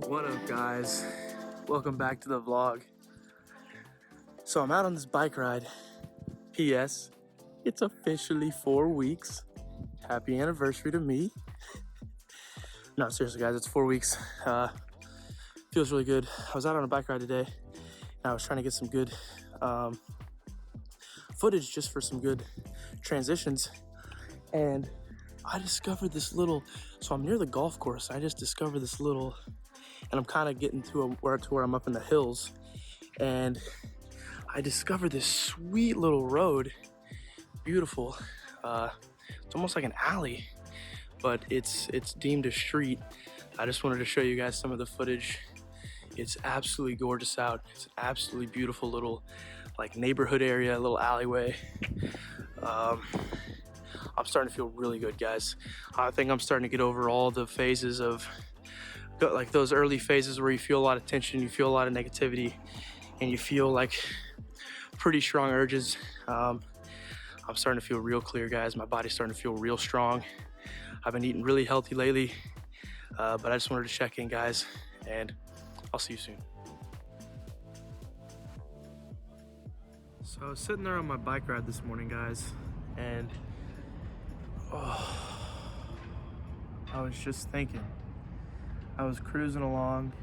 What up, guys? Welcome back to the vlog. So I'm out on this bike ride. P.S. It's officially 4 weeks. Happy anniversary to me. No, seriously, guys, it's 4 weeks. Feels really good. I was out on a bike ride today, and I was trying to get some good footage just for some good transitions. And I discovered this little, so I'm near the golf course. I just discovered this little, and I'm kind of getting to where I'm up in the hills, and I discovered this sweet little road. Beautiful. It's almost like an alley, but it's deemed a street. I just wanted to show you guys some of the footage. It's absolutely gorgeous out. It's an absolutely beautiful little like neighborhood area, a little alleyway. I'm starting to feel really good, guys. I think I'm starting to get over all the phases of like those early phases where you feel a lot of tension, you feel a lot of negativity, and you feel like pretty strong urges. I'm starting to feel real clear, guys. My body's starting to feel real strong. I've been eating really healthy lately, but I just wanted to check in, guys, and I'll see you soon. So I was sitting there on my bike ride this morning, guys, and I was just thinking. I was cruising along,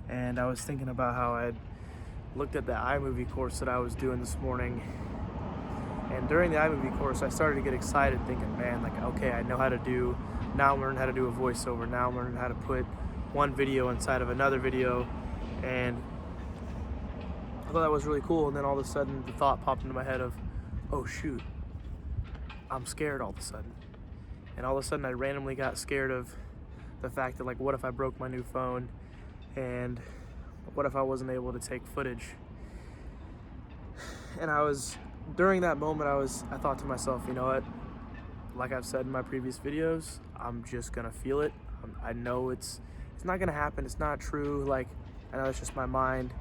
and I was thinking about how I'd looked at the iMovie course that I was doing this morning. And during the iMovie course, I started to get excited, thinking, man, like, okay, I know how to do, now I'm learning how to do a voiceover, now I'm learning how to put one video inside of another video, and I thought that was really cool. And then all of a sudden, the thought popped into my head of, oh shoot, I'm scared all of a sudden. And all of a sudden, I randomly got scared of the fact that, like, what if I broke my new phone, and what if I wasn't able to take footage? And during that moment, I thought to myself, you know what, like I've said in my previous videos, I'm just gonna feel it. I know it's not gonna happen, it's not true, like, I know it's just my mind.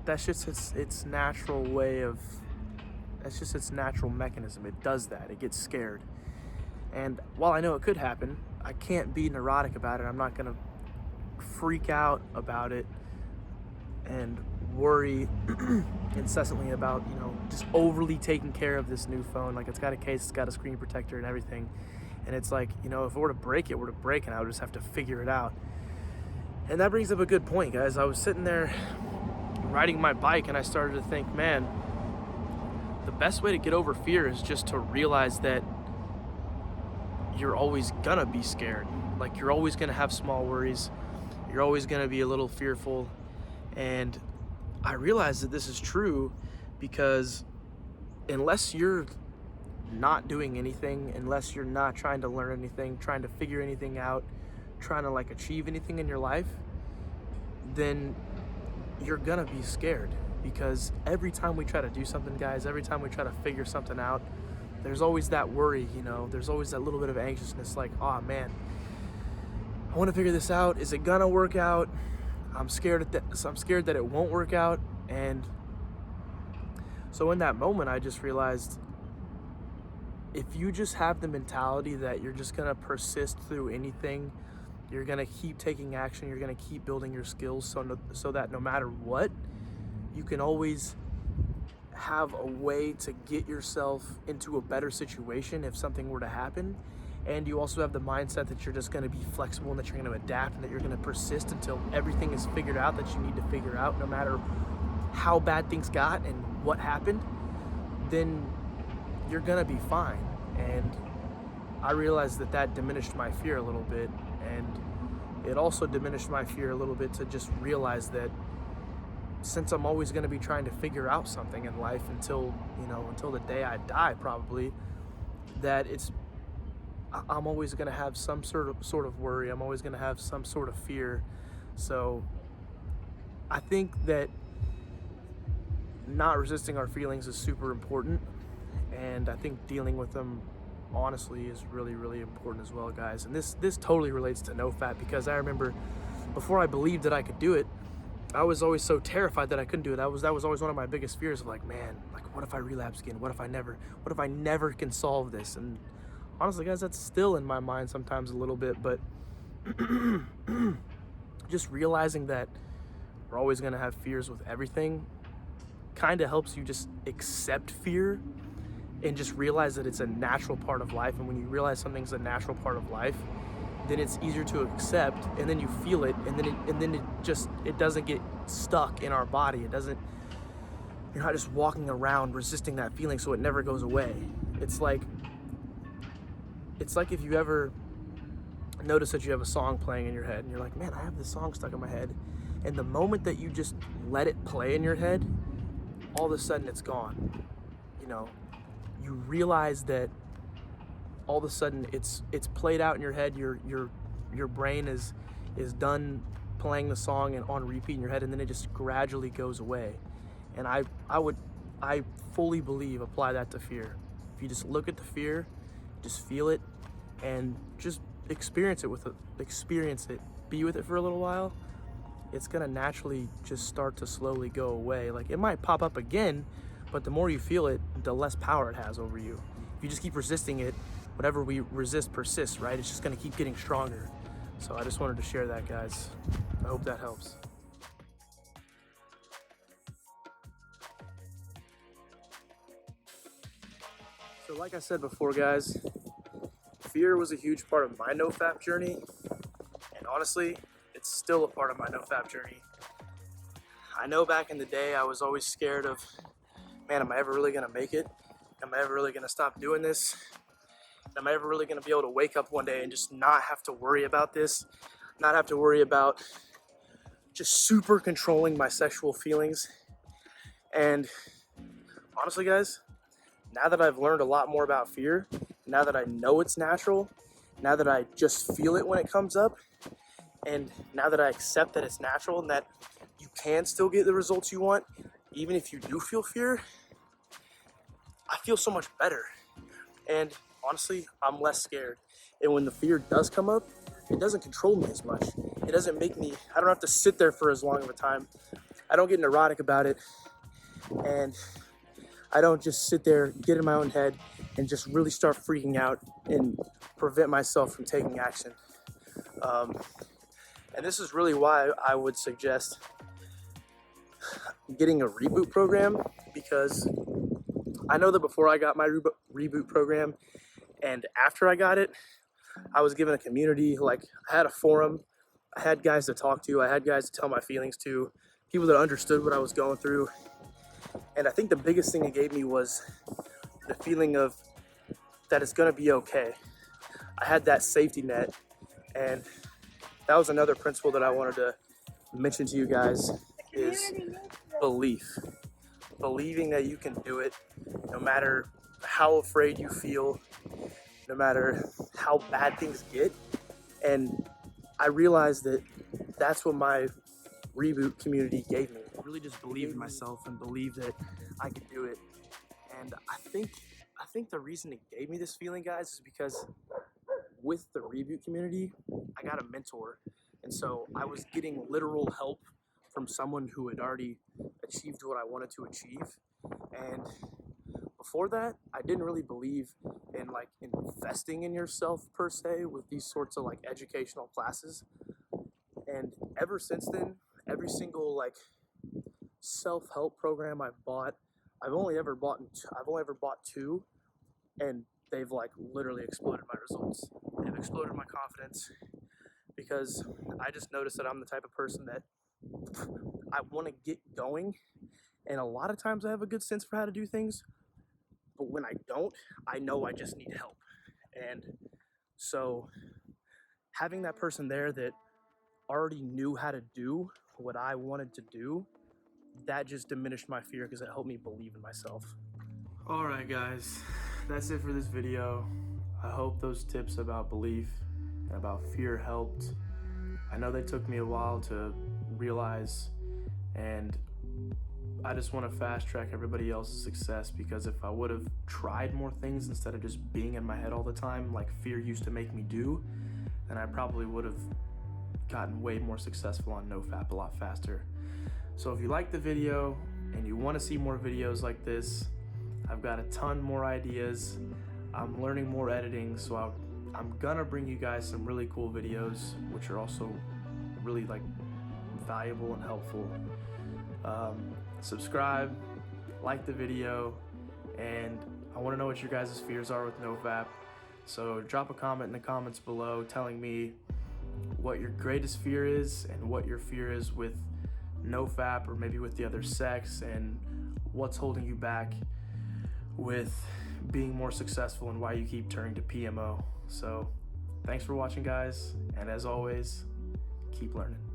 That's just its natural way of, that's just its natural mechanism. It does that, it gets scared. And while I know it could happen, I can't be neurotic about it. I'm not gonna freak out about it and worry incessantly about, you know, just overly taking care of this new phone. Like, it's got a case, it's got a screen protector and everything. And it's like, you know, if it were to break, it were to break, and I would just have to figure it out. And that brings up a good point, guys. I was sitting there riding my bike, and I started to think, man, the best way to get over fear is just to realize that you're always gonna be scared. Like, you're always gonna have small worries. You're always gonna be a little fearful. And I realized that this is true because unless you're not doing anything, unless you're not trying to learn anything, trying to figure anything out, trying to like achieve anything in your life, then you're gonna be scared. Because every time we try to do something, guys, every time we try to figure something out, there's always that worry, you know, there's always that little bit of anxiousness, like, oh man, I want to figure this out. Is it gonna work out? I'm scared that it won't work out. And so in that moment, I just realized, if you just have the mentality that you're just gonna persist through anything, you're gonna keep taking action, you're gonna keep building your skills, so that no matter what, you can always have a way to get yourself into a better situation if something were to happen. And you also have the mindset that you're just going to be flexible, and that you're going to adapt, and that you're going to persist until everything is figured out that you need to figure out, no matter how bad things got and what happened, then you're going to be fine. And I realized that diminished my fear a little bit, and it also diminished my fear a little bit to just realize that since I'm always going to be trying to figure out something in life until the day I die, probably, that I'm always going to have some sort of worry. I'm always going to have some sort of fear. So I think that not resisting our feelings is super important, and I think dealing with them honestly is really, really important as well, guys. And this totally relates to NoFap, because I remember before I believed that I could do it, I was always so terrified that I couldn't do it. That was always one of my biggest fears of, like, man, like, what if I relapse again? What if I never can solve this? And honestly, guys, that's still in my mind sometimes a little bit, but just realizing that we're always going to have fears with everything kind of helps you just accept fear and just realize that it's a natural part of life. And when you realize something's a natural part of life, then it's easier to accept, and then you feel it, and then it doesn't get stuck in our body. You're not just walking around resisting that feeling so it never goes away. It's like if you ever notice that you have a song playing in your head and you're like, man, I have this song stuck in my head. And the moment that you just let it play in your head, all of a sudden it's gone. You know, you realize that all of a sudden it's played out in your head. Your brain is done playing the song and on repeat in your head, and then it just gradually goes away. And I fully believe apply that to fear. If you just look at the fear, just feel it, and just experience it, be with it for a little while, it's gonna naturally just start to slowly go away. Like, it might pop up again, but the more you feel it, the less power it has over you. If you just keep resisting it, whatever we resist persists, right? It's just gonna keep getting stronger. So I just wanted to share that, guys. I hope that helps. So like I said before, guys, fear was a huge part of my NoFap journey, and honestly, it's still a part of my NoFap journey. I know back in the day, I was always scared of, man, am I ever really gonna make it? Am I ever really gonna stop doing this? Am I ever really gonna be able to wake up one day and just not have to worry about this? Not have to worry about just super controlling my sexual feelings? And honestly, guys, now that I've learned a lot more about fear, now that I know it's natural, now that I just feel it when it comes up, and now that I accept that it's natural and that you can still get the results you want, even if you do feel fear, I feel so much better. And honestly, I'm less scared. And when the fear does come up, it doesn't control me as much. It doesn't make me, I don't have to sit there for as long of a time. I don't get neurotic about it. And I don't just sit there, get in my own head, and just really start freaking out and prevent myself from taking action. And this is really why I would suggest getting a reboot program, because I know that before I got my reboot program and after I got it, I was given a community. Like, I had a forum, I had guys to talk to, I had guys to tell my feelings to, people that understood what I was going through. And I think the biggest thing it gave me was the feeling of that it's gonna be okay. I had that safety net, and that was another principle that I wanted to mention to you guys, is belief. Believing that you can do it, no matter how afraid you feel, no matter how bad things get. And I realized that that's what my reboot community gave me. I really just believed in myself and believed that I could do it. And I think the reason it gave me this feeling, guys, is because with the reboot community, I got a mentor. And so I was getting literal help from someone who had already achieved what I wanted to achieve. And before that, I didn't really believe in like investing in yourself per se with these sorts of like educational classes. And ever since then, every single like self-help program I've bought, I've only ever bought two, and they've like literally exploded my results. They've exploded my confidence, because I just noticed that I'm the type of person that I want to get going, and a lot of times I have a good sense for how to do things, but when I don't, I know I just need help. And so having that person there that already knew how to do what I wanted to do, that just diminished my fear, because it helped me believe in myself. All right, guys, that's it for this video. I hope those tips about belief and about fear helped. I know they took me a while to realize, and I just want to fast track everybody else's success, because if I would have tried more things instead of just being in my head all the time like fear used to make me do, then I probably would have gotten way more successful on NoFap a lot faster. So if you like the video and you want to see more videos like this, I've got a ton more ideas. I'm learning more editing, so I'll I'm gonna bring you guys some really cool videos, which are also really like valuable and helpful. Subscribe, like the video, and I want to know what your guys' fears are with NoFap. So drop a comment in the comments below telling me what your greatest fear is and what your fear is with NoFap or maybe with the other sex, and what's holding you back with being more successful and why you keep turning to PMO. So thanks for watching, guys, and as always, keep learning.